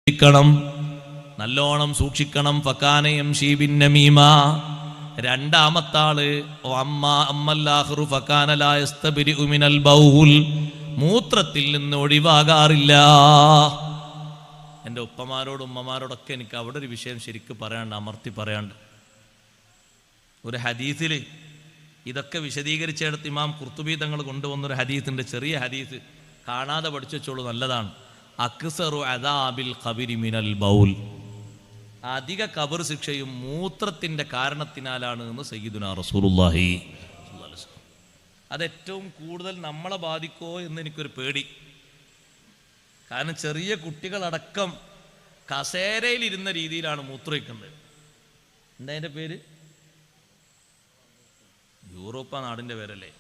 സൂക്ഷിക്കണം, നല്ലോണം സൂക്ഷിക്കണം. ഫകാന യംശി ബിന്നമീമ. രണ്ടാമത്താള് അമ്മല്ലാഹുറു ഫകാന ലാ യസ്തബരിഉ മിനൽ ബൗൽ. മൂത്രത്തിൽ നിന്ന് ഒഴിവാകാറില്ല. എൻ്റെ ഉപ്പമാരോടും ഉമ്മമാരോടൊക്കെ എനിക്ക് അവിടെ ഒരു വിഷയം ശരിക്കും പറയാണ്ട്, അമർത്തി പറയാണ്ട്. ഒരു ഹദീസിൽ ഇതൊക്കെ വിശദീകരിച്ചെടുത്ത് ഇമാം ഖുർത്തുബി തങ്ങൾ കൊണ്ടുവന്നൊരു ഹദീസിൻ്റെ ചെറിയ ഹദീസ് കാണാതെ പഠിച്ചു വെച്ചോളൂ, നല്ലതാണ്. അക്സറു അദാബിൽ ഖബരി മിനൽ ബൗൽ. അധിക ഖബർ ശിക്ഷയും മൂത്രത്തിൻ്റെ കാരണത്തിനാലാണ് എന്ന് സയ്യിദുനാ റസൂലുള്ളാഹി. അതേറ്റവും കൂടുതൽ നമ്മളെ ബാധിക്കോ എന്ന് എനിക്കൊരു പേടി. കാരണം ചെറിയ കുട്ടികളടക്കം കസേരയിലിരുന്ന രീതിയിലാണ് മൂത്രമൊഴിക്കുന്നത്. എന്താ അതിൻ്റെ പേര്? യൂറോപ്പ നാടിൻ്റെ പേരല്ലേ?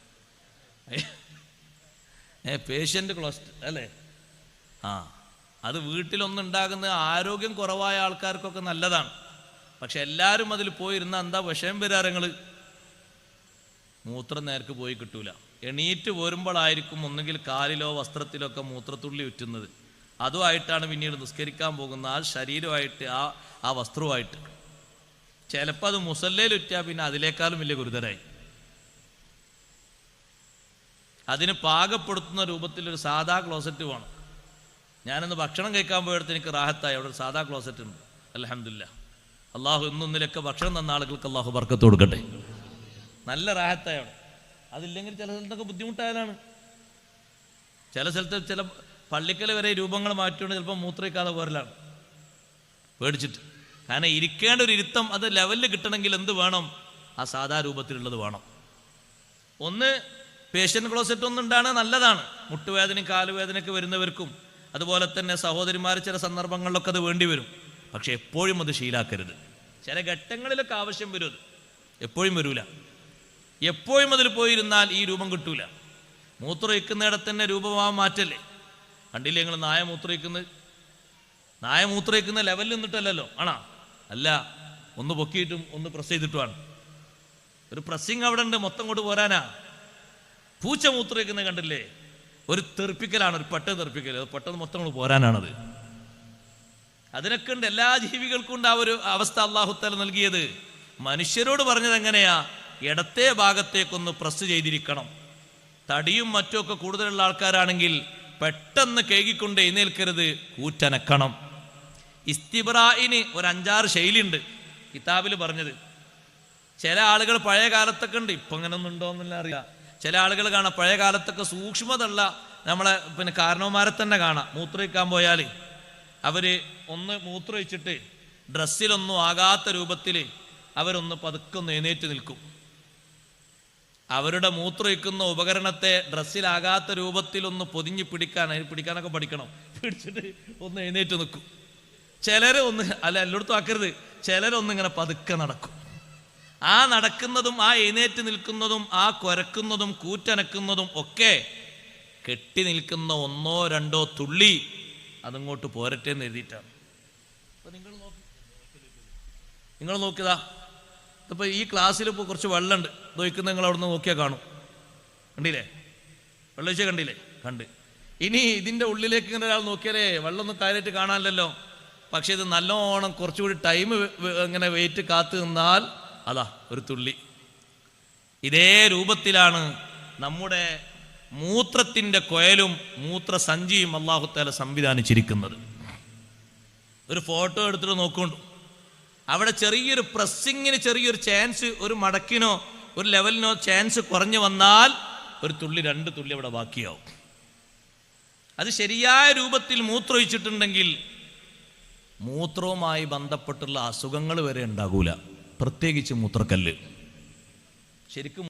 പേഷ്യൻ്റ് ക്ലോസ്റ്റ് അല്ലേ? അത് വീട്ടിലൊന്നുണ്ടാകുന്ന ആരോഗ്യം കുറവായ ആൾക്കാർക്കൊക്കെ നല്ലതാണ്. പക്ഷെ എല്ലാവരും അതിൽ പോയിരുന്ന എന്താ വിഷയം വരാറങ്ങൾ? മൂത്രം നേർക്ക് പോയി കിട്ടൂല. എണീറ്റ് പോരുമ്പോഴായിരിക്കും ഒന്നുകിൽ കാലിലോ വസ്ത്രത്തിലോ ഒക്കെ മൂത്രത്തുള്ളി ഉറ്റുന്നത്. അതുമായിട്ടാണ് പിന്നീട് നിസ്കരിക്കാൻ പോകുന്ന ആ ശരീരമായിട്ട് ആ വസ്ത്രവുമായിട്ട്. ചിലപ്പോൾ അത് മുസല്ലയിൽ ഉറ്റാൽ പിന്നെ അതിലേക്കാളും വലിയ ഗുരുതരായി. അതിന് പാകപ്പെടുത്തുന്ന രൂപത്തിലൊരു സാധാ ക്ലോസറ്റ് വേണം. ഞാനിന്ന് ഭക്ഷണം കഴിക്കാൻ പോയെടുത്ത് എനിക്ക് റാഹത്തായി. അവിടെ ഒരു സാധാ ക്ലോസറ്റ് ഉണ്ട്, അൽഹംദുലില്ലാ. അള്ളാഹു ഇന്നൊന്നിലൊക്കെ ഭക്ഷണം തന്ന ആളുകൾക്ക് അള്ളാഹു ബർക്കത്ത് കൊടുക്കട്ടെ. നല്ല റാഹത്തായി അവിടെ. അതില്ലെങ്കിൽ ചില സ്ഥലത്തൊക്കെ ബുദ്ധിമുട്ടായാലാണ്. ചില സ്ഥലത്ത് ചില പള്ളിക്കൽ വരെ രൂപങ്ങൾ മാറ്റിക്കൊണ്ട് ചിലപ്പോൾ മൂത്രയിക്കാതെ പോരലാണ് പേടിച്ചിട്ട്. കാരണം ഇരിക്കേണ്ട ഒരു ഇരുത്തം അത് ലെവലിൽ കിട്ടണമെങ്കിൽ എന്ത് വേണം? ആ സാധാ രൂപത്തിലുള്ളത് വേണം. ഒന്ന് പേഷ്യൻ്റ് ക്ലോസറ്റ് ഒന്നുണ്ടാണ്, നല്ലതാണ്. മുട്ടുവേദനയും കാലുവേദനയൊക്കെ വരുന്നവർക്കും അതുപോലെ തന്നെ സഹോദരിമാർ ചില സന്ദർഭങ്ങളിലൊക്കെ അത് വേണ്ടി വരും. പക്ഷെ എപ്പോഴും അത് ശീലാക്കരുത്. ചില ഘട്ടങ്ങളിലൊക്കെ ആവശ്യം വരും. അത് എപ്പോഴും വരൂല. എപ്പോഴും അതിൽ പോയിരുന്നാൽ ഈ രൂപം കിട്ടൂല. മൂത്രമൊഴിക്കുന്നിടത്ത് തന്നെ രൂപമാവാൻ മാറ്റല്ലേ? കണ്ടില്ലേ നിങ്ങൾ നായ മൂത്രമൊഴിക്കുന്ന ലെവലിൽ നിന്നിട്ടല്ലോ ആണോ? അല്ല, ഒന്ന് പൊക്കിയിട്ടും ഒന്ന് പ്രസ് ചെയ്തിട്ടുമാണ്. ഒരു പ്രസ്സിങ് അവിടെ ഉണ്ട്, മൊത്തം കൊണ്ട് പോരാനാ. പൂച്ച മൂത്രമൊഴിക്കുന്നത് കണ്ടില്ലേ? ഒരു തെറിപ്പിക്കലാണ്, ഒരു പെട്ടെന്ന് തെറിപ്പിക്കൽ. അത് പെട്ടെന്ന് മൊത്തം കൊണ്ട് പോരാനാണത്. അതിനൊക്കെ ഉണ്ട്, എല്ലാ ജീവികൾക്കും ഉണ്ട് ആ ഒരു അവസ്ഥ അല്ലാഹു തആല നൽകിയത്. മനുഷ്യരോട് പറഞ്ഞത് എങ്ങനെയാ? ഇടത്തെ ഭാഗത്തേക്കൊന്ന് പ്രസ് ചെയ്തിരിക്കണം. തടിയും മറ്റുമൊക്കെ കൂടുതലുള്ള ആൾക്കാരാണെങ്കിൽ പെട്ടെന്ന് കേകിക്കൊണ്ട് എഴുന്നേൽക്കരുത്, കൂറ്റനക്കണം. ഇസ്തിബ്രാഇന് ഒരു 5-6 ശൈലിയുണ്ട് കിതാബിൽ പറഞ്ഞത്. ചില ആളുകൾ പഴയ കാലത്തൊക്കെ ഉണ്ട്, ഇപ്പം അങ്ങനെ ഒന്നും ഉണ്ടോ എന്നല്ല അറിയാം. ചില ആളുകൾ കാണാം പഴയ കാലത്തൊക്കെ സൂക്ഷ്മതയുള്ള നമ്മളെ കാരണവന്മാരെ തന്നെ കാണാം. മൂത്രമൊഴിക്കാൻ പോയാൽ അവർ ഒന്ന് മൂത്രമൊഴിച്ചിട്ട് ഡ്രസ്സിലൊന്നും ആകാത്ത രൂപത്തിൽ അവരൊന്ന് പതുക്കൊന്ന് എഴുന്നേറ്റ് നിൽക്കും. അവരുടെ മൂത്രമൊഴിക്കുന്ന ഉപകരണത്തെ ഡ്രസ്സിലാകാത്ത രൂപത്തിലൊന്ന് പൊതിഞ്ഞ് പിടിക്കാനൊക്കെ പഠിക്കണം. പിടിച്ചിട്ട് ഒന്ന് എഴുന്നേറ്റ് നിൽക്കും. ചിലര് ഒന്ന് എല്ലായിടത്തും ആക്കരുത്. ചിലരൊന്നിങ്ങനെ പതുക്കെ നടക്കും. ആ നടക്കുന്നതും ആ എഴുന്നേറ്റ് നിൽക്കുന്നതും ആ കുരക്കുന്നതും കൂറ്റനക്കുന്നതും ഒക്കെ കെട്ടി നിൽക്കുന്ന 1-2 തുള്ളി അതങ്ങോട്ട് പോരട്ടെ എന്ന് എഴുതിയിട്ടാണ്. അപ്പൊ നിങ്ങൾ നോക്കിയതാ. ഇപ്പൊ ഈ ക്ലാസ്സിൽ ഇപ്പോൾ കുറച്ച് വെള്ളമുണ്ട്, ദോഹിക്കുന്ന നിങ്ങൾ അവിടെ നിന്ന് നോക്കിയാൽ കാണും. കണ്ടില്ലേ? വെള്ളൊഴിച്ച കണ്ടില്ലേ? കണ്ട്. ഇനി ഇതിൻ്റെ ഉള്ളിലേക്ക് ഇങ്ങനെ ഒരാൾ നോക്കിയാലേ വെള്ളമൊന്നും കാര്യമായിട്ട് കാണാനില്ലല്ലോ. പക്ഷെ ഇത് നല്ലോണം കുറച്ചുകൂടി ടൈം ഇങ്ങനെ വെയിറ്റ് കാത്തു നിന്നാൽ അതാ ഒരു തുള്ളി. ഇതേ രൂപത്തിലാണ് നമ്മുടെ മൂത്രത്തിൻ്റെ കുഴലും മൂത്രസഞ്ചിയും അല്ലാഹു തആല സംവിധാനിച്ചിരിക്കുന്നത്. ഒരു ഫോട്ടോ എടുത്തിട്ട് നോക്കൊണ്ടു. അവിടെ ചെറിയൊരു പ്രസ്സിങ്ങിന് ചെറിയൊരു ചാൻസ്, ഒരു മടക്കിനോ ഒരു ലെവലിനോ ചാൻസ് കുറഞ്ഞു വന്നാൽ ഒരു തുള്ളി 2 തുള്ളി അവിടെ ബാക്കിയാവും. അത് ശരിയായ രൂപത്തിൽ മൂത്രമൊഴിച്ചിട്ടുണ്ടെങ്കിൽ മൂത്രവുമായി ബന്ധപ്പെട്ടുള്ള അസുഖങ്ങൾ വരെ ഉണ്ടാകൂല, പ്രത്യേകിച്ച് മൂത്രക്കല്ല്. ശരിക്കും